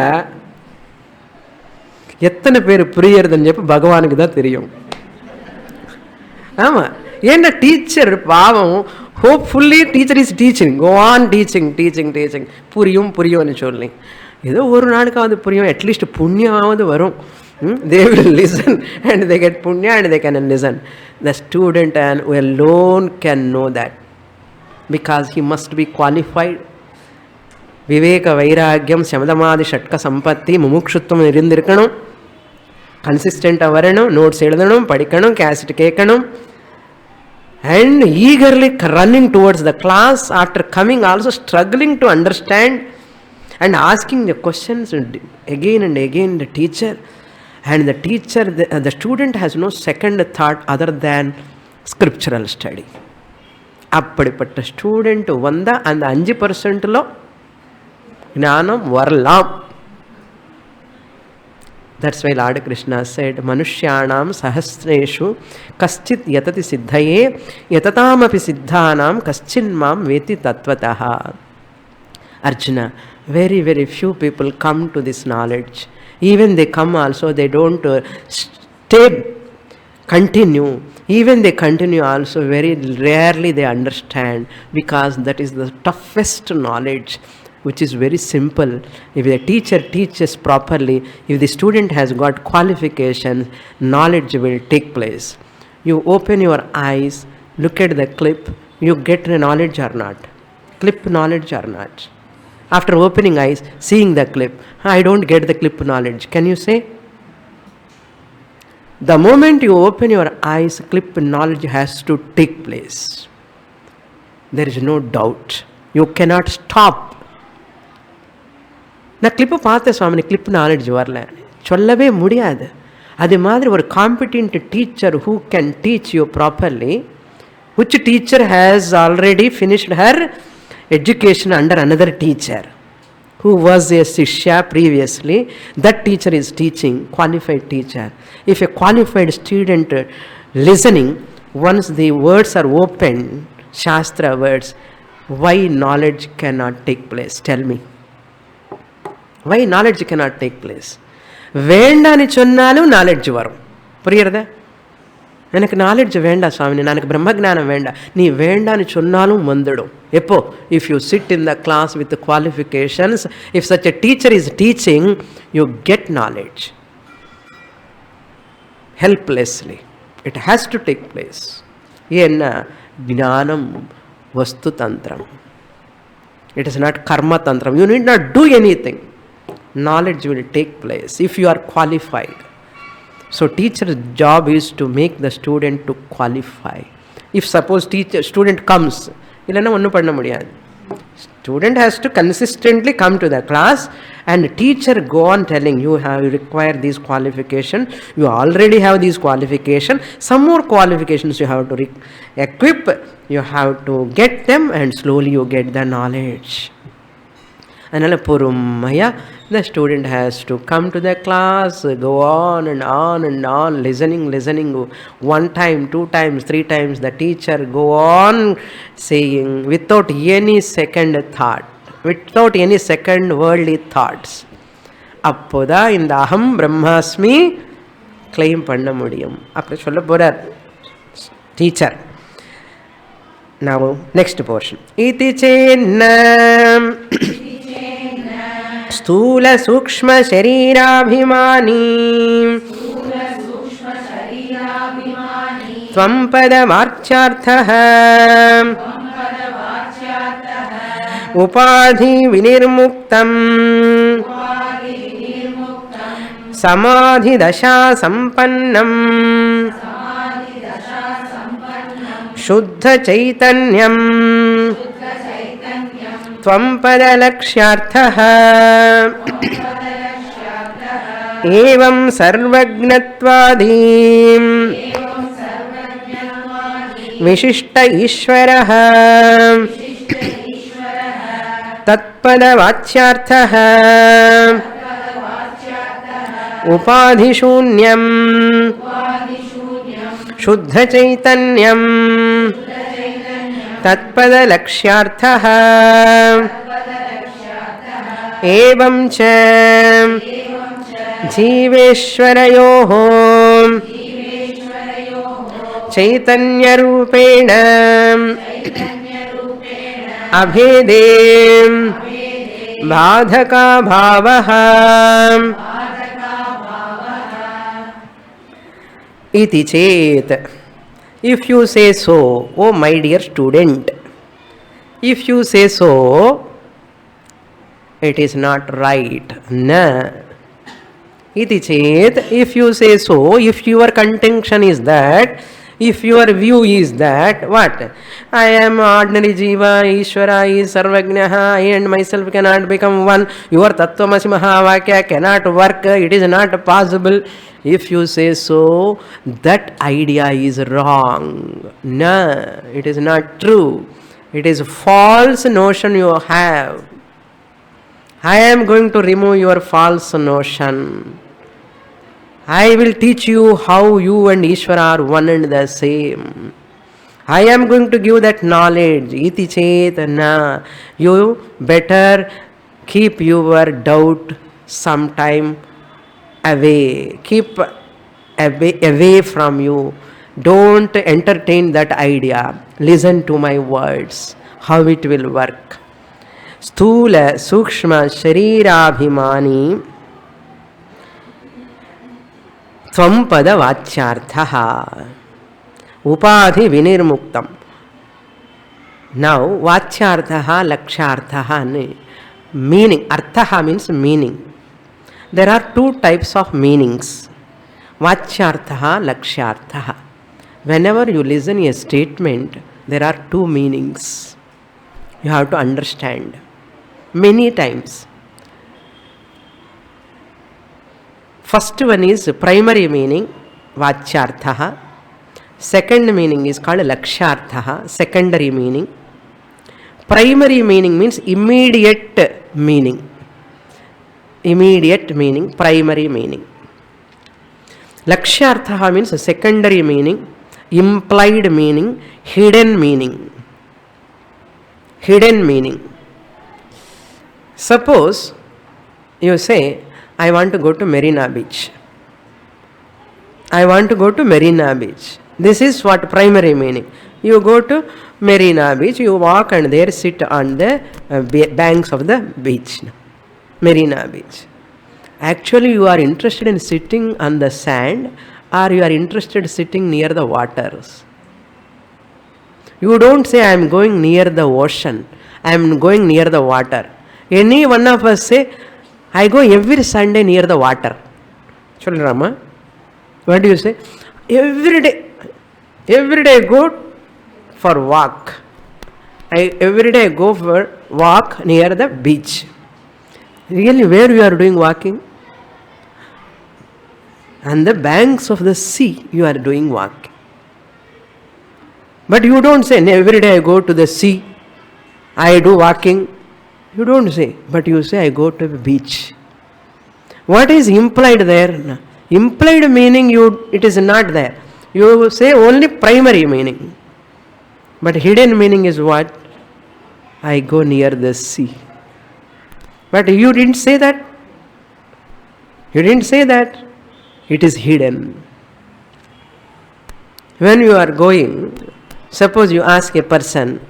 A: எத்தனை பேர் புரியறதுன்னு చెప్పి பகவானுக்கு தான் தெரியும். ஆமாம், ஏன்னா டீச்சர் பாவம், hopefully teacher is teaching, go on teaching teaching teaching, புரியும்னு சொல்லி ஏதோ ஒரு நாளுக்காவது புரியும், அட்லீஸ்ட் புண்ணியமாவது வரும். They will listen and they get punya and they can listen. The student and alone can know that, because he must be qualified. Viveka vairagyam samadamadi shatka sampatti mumukshutvam irundirukkanum, consistent avaranum, notes eludanum, padikkanum, cassette kekkanum, and eagerly running towards the class, after coming also struggling to understand and asking the questions again and again the teacher. And the teacher, the student has no second thought other than scriptural study. அப்படிப்பட்ட student வந்தால் அந்த 5%ல ஞானம் வரலாம். That's why Lord Krishna said, Manushyanam sahasreshu kaschit yatati siddhaye yatatamaphi siddhanam kaschin mam veti tattvataha. Arjuna, very, very few people come to this knowledge. Even they come also, they don't stay, continue. Even they continue also, very rarely they understand, because that is the toughest knowledge, which is very simple. If the teacher teaches properly, if the student has got qualifications, knowledge will take place. You open your eyes, look at the clip, you get the knowledge or not? Clip knowledge or not? After opening eyes, seeing the clip, I don't get the clip knowledge. Can you say? The moment you open your eyes, clip knowledge has to take place. there is no doubt. You cannot stop. நான் clip பார்த்தேன் சுவாமி, clip knowledge வரல, சொல்லவே முடியாது. அது மாதிரி ஒரு competent teacher who can teach you properly, which teacher has already finished her education under another teacher who was a Shishya previously, that teacher is teaching, qualified teacher. If a qualified student listening, once the words are opened, Shastra words, why knowledge cannot take place? Tell me. Why knowledge cannot take place? வேண்டான்னு சொன்னாலும் knowledge வரும். புரியுறதா? எனக்கு knowledge வேண்டாம் சுவாமி, எனக்கு பிரம்மஜானம் வேண்டாம், நீ வேண்டான்னு சொன்னாலும் வந்துடும். எப்போ? If you sit in the class with qualifications, if such a teacher is teaching, you get knowledge helplessly. It has to take place. ஏன்னா ஞானம் வஸ்து தந்திரம். இட் இஸ் நாட் கர்ம தந்திரம். You need not do anything. Knowledge will take place if you are qualified. So teacher's job is to make the student to qualify. If suppose student comes, illana onnu panna mudiyadhu. Student has to consistently come to the class and teacher go on telling you require these qualification, you already have these qualification, some more qualifications you have to equip, you have to get them, and slowly you get the knowledge. அதனால் பொறுமையாக the student has to come to the class, go on and on and on, listening, one time, 2 times, 3 times, the teacher go on saying without any second thought, without any second worldly thoughts. அப்போதான் இந்த அகம் பிரம்மாஸ்மி claim பண்ண முடியும். அப்படி சொல்ல போகிறார் teacher. Now next portion. Iti chenna स्थूल सूक्ष्म शरीराभिमानी त्वं पदवाच्यार्थः उपाधि विनिर्मुक्तम् समाधि दशा संपन्नम् शुद्ध चैतन्यम् त्वं पदलक्ष्यार्थः एवं सर्वज्ञत्वादीं विशिष्ट ईश्वरः तत्पदवाच्यार्थः उपाधिशून्यं शुद्ध चैतन्यं तत्पदलक्ष्यार्थः एवं च जीवेश्वरयोः चैतन्यरूपेण अभेदे बाधकाभावः इति चेत्. If you say so, oh my dear student, if you say so, it is not right. Na. Iti chet, if you say so, if your contention is that, if your view is that, what? I am ordinary jiva, Ishvara is Sarvagnaha, I and myself cannot become one, your Tattvamasi Mahavakya cannot work, it is not possible. If you say so, that idea is wrong. No, it is not true. It is false notion you have. I am going to remove your false notion. I will teach you how you and Ishvara are one and the same. I am going to give that knowledge. Iti chetana. You better keep your doubt sometime away. Keep away from you. Don't entertain that idea. Listen to my words. How it will work. Sthula Sukshma Sharirabhimani Tvam Pada Vachyarthaha Upadhi Vinirmuktam. Now Vachyarthaha Lakshyarthaha meaning. Arthaha means meaning. There are 2 types of meanings. Vachyarthaha, Lakshyarthaha. Whenever you listen a statement, there are 2 meanings. You have to understand many times. First one is primary meaning, vachyartha. Second meaning is called lakshyartha, secondary meaning. Primary meaning means immediate meaning. Immediate meaning, primary meaning. Lakshyartha means secondary meaning, implied meaning, hidden meaning. Hidden meaning. Suppose you say, I want to go to Marina Beach. I want to go to Marina Beach. This is what primary meaning. You go to Marina Beach, you walk and there sit on the banks of the beach. Marina Beach. Actually, you are interested in sitting on the sand, or you are interested in sitting near the waters. You don't say, I am going near the ocean, I am going near the water. Any one of us say, I go every Sunday near the water. Rama, what do you say? Every day I go for walk. Every day I go for walk near the beach. Really, where you are doing walking? On the banks of the sea you are doing walk. But you don't say, every day I go to the sea, I do walking. You don't say, but you say, I go to the beach. What is implied there? Implied meaning, it is not there. You say only primary meaning. But hidden meaning is what? I go near the sea. But you didn't say that. You didn't say that. It is hidden. When you are going, suppose you ask a person,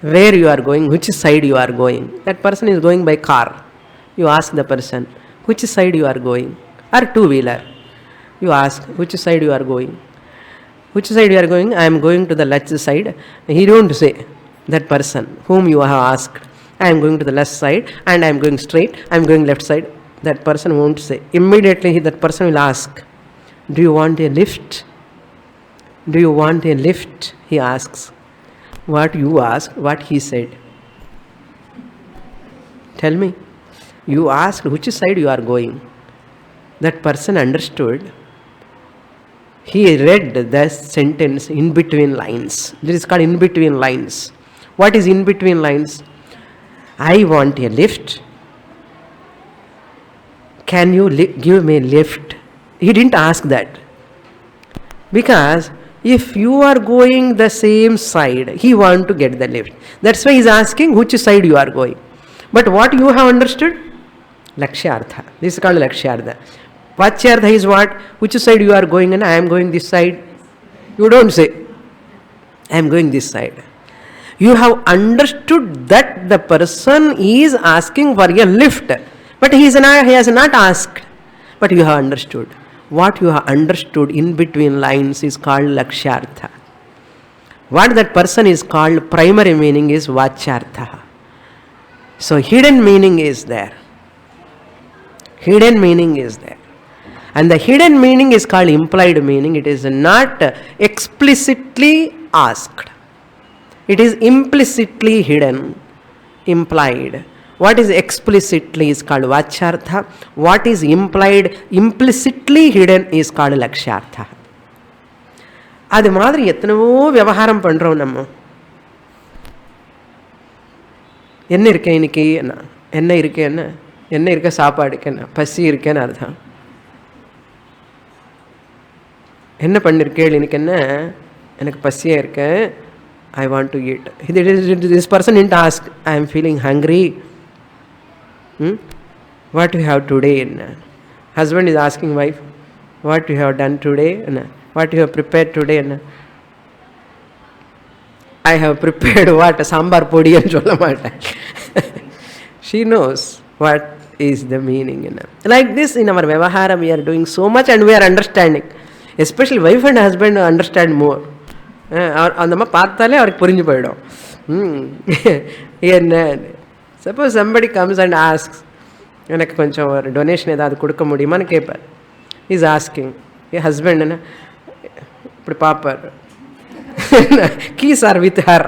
A: where you are going, which side you are going. That person is going by car. You ask the person, which side you are going? Or two-wheeler. You ask, which side you are going? Which side you are going? I am going to the left side. He don't say, that person whom you have asked, I am going to the left side and I am going straight, I am going left side. That person won't say. Immediately that person will ask, do you want a lift? Do you want a lift? He asks. What you asked, what he said. Tell me. You asked which side you are going. That person understood. He read the sentence in between lines. This is called in between lines. What is in between lines? I want a lift. Can you give me a lift? He didn't ask that. Because if you are going the same side, he wants to get the lift. That's why he is asking which side you are going. But what you have understood? Lakshyartha. This is called Lakshyartha. Vachyartha is what? Which side you are going and I am going this side. You don't say, I am going this side. You have understood that the person is asking for a lift. But he has not asked. But you have understood. What you have understood in between lines is called Lakshyartha. What that person is called primary meaning is Vachyartha. So hidden meaning is there. Hidden meaning is there. And the hidden meaning is called implied meaning. It is not explicitly asked. It is implicitly hidden, implied. What is explicitly is called Vachyartha. What is implied, implicitly hidden is called Lakshyartha. அது மாதிரி எத்தனையோ விவகாரம் பண்ணுறோம் நம்ம. என்ன இருக்கேன் இன்னைக்கு, என்ன இருக்கேன், என்ன இருக்க சாப்பாடுக்கு, என்ன பசி இருக்கேன்னு அர்த்தம். என்ன பண்ணிருக்கேள் இன்னைக்கு, என்ன எனக்கு பசியாக இருக்கேன், I want to eat. This person didn't ask, I am feeling hungry. What you have today? Husband is asking wife, what you have done today? What you have prepared today? I have prepared what? Sambar podi and cholamata. She knows what is the meaning. Like this in our Vyavahara we are doing so much and we are understanding. Especially wife and husband understand more. அந்த மாதிரி பார்த்தாலே அவருக்கு புரிஞ்சு போயிடும். என்ன suppose somebody comes and asks, எனக்கு கொஞ்சம் ஒரு டொனேஷன் ஏதாவது கொடுக்க முடியுமான்னு கேட்பார். Is asking. என் ஹஸ்பண்ட் இப்படி பார்ப்பார். Keys are with her.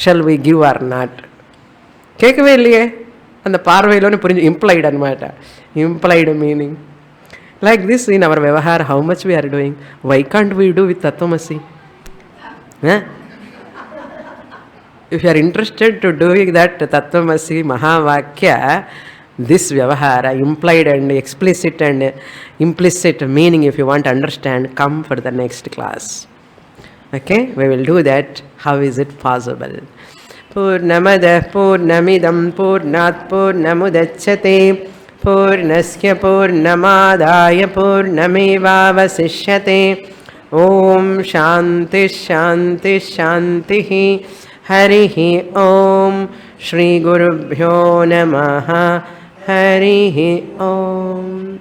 A: Shall we give or not? கேட்கவே இல்லையே. அந்த பார்வையிலோன்னு புரிஞ்சு இம்ப்ளைடு అనమాట. Implied meaning. Like this in our Vyavahara, how much we are doing? Why can't we do with Tattvamasi? If you are interested to doing that Tattvamasi Mahavakya, this Vyavahara, implied and explicit and implicit meaning, if you want to understand, come for the next class. Okay, we will do that. How is it possible? Purnamada Purnamidam Purnat Purnamudachyate Purnasya Purnamadaya Purnamevavasishyate. Om Shanti Shanti Shanti. Harihi Om. Shri Gurubhyo Namaha. Harihi Om.